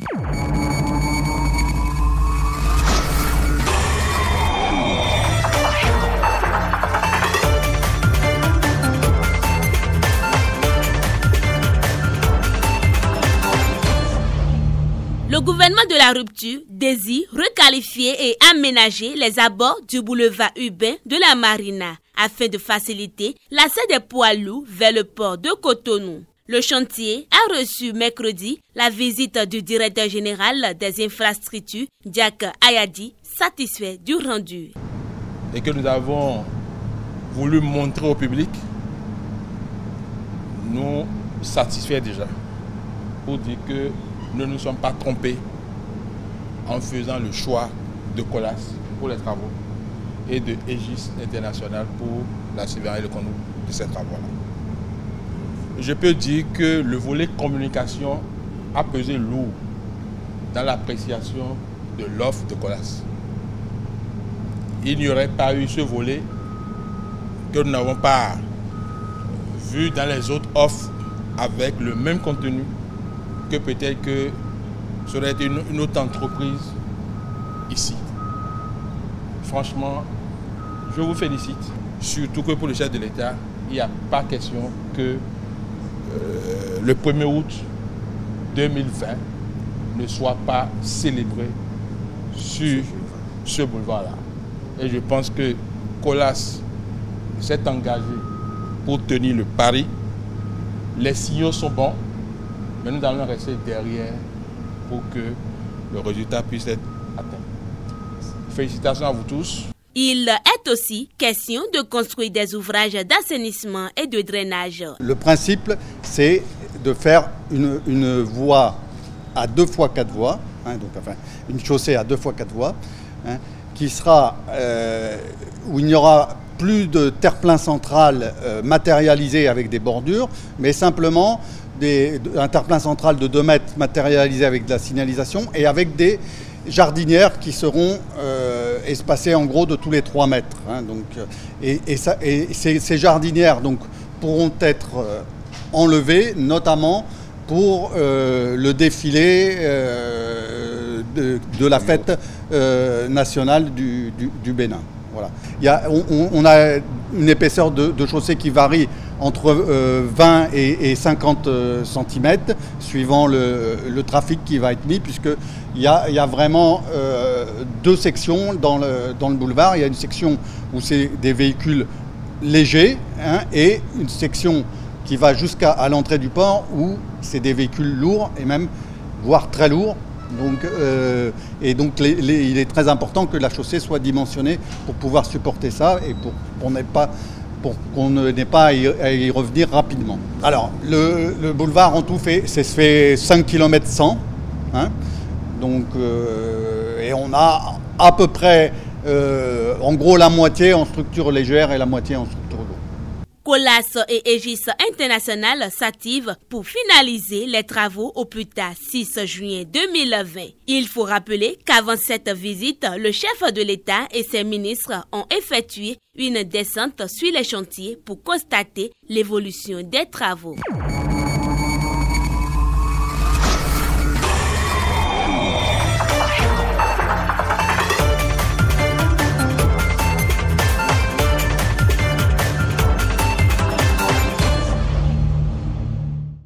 Le gouvernement de la rupture désire requalifier et aménager les abords du boulevard urbain de la Marina afin de faciliter l'accès des poids lourds vers le port de Cotonou. Le chantier a reçu mercredi la visite du directeur général des infrastructures, Jack Ayadi, satisfait du rendu. Et que nous avons voulu montrer au public, nous satisfait déjà pour dire que nous ne nous sommes pas trompés en faisant le choix de Colas pour les travaux et de Aegis International pour la surveillance et le conduite de ces travaux-là. Je peux dire que le volet communication a pesé lourd dans l'appréciation de l'offre de Colas. Il n'y aurait pas eu ce volet que nous n'avons pas vu dans les autres offres avec le même contenu que peut-être que ça aurait été une autre entreprise ici. Franchement, je vous félicite. Surtout que pour le chef de l'État, il n'y a pas question que le 1er août 2020 ne soit pas célébré sur ce boulevard-là. Et je pense que Colas s'est engagé pour tenir le pari. Les signaux sont bons. Mais nous allons rester derrière pour que le résultat puisse être atteint. Félicitations à vous tous. Il est aussi question de construire des ouvrages d'assainissement et de drainage. Le principe, c'est de faire une voie à 2 fois 4 voies, une chaussée à 2 fois 4 voies, qui sera où il n'y aura plus de terre-plein central matérialisé avec des bordures, mais simplement un terre-plein central de 2 mètres matérialisé avec de la signalisation et avec des jardinières qui seront espacées en gros de tous les 3 mètres. Ces jardinières pourront être enlevées, notamment pour le défilé de la fête nationale du Bénin. Voilà. On a une épaisseur de chaussée qui varie entre 20 et 50 cm, suivant le trafic qui va être mis, puisqu'il y a vraiment 2 sections dans le boulevard. Il y a une section où c'est des véhicules légers et une section qui va jusqu'à l'entrée du port où c'est des véhicules lourds et même, voire très lourds. Il est très important que la chaussée soit dimensionnée pour pouvoir supporter ça et pour qu'on n'ait pas à y revenir rapidement. Alors, le boulevard en tout fait 5 km 100. Et on a à peu près, en gros, la moitié en structure légère et la moitié en structure lourde. Colas et Aegis International s'activent pour finaliser les travaux au plus tard 6 juin 2020. Il faut rappeler qu'avant cette visite, le chef de l'État et ses ministres ont effectué une descente sur les chantiers pour constater l'évolution des travaux.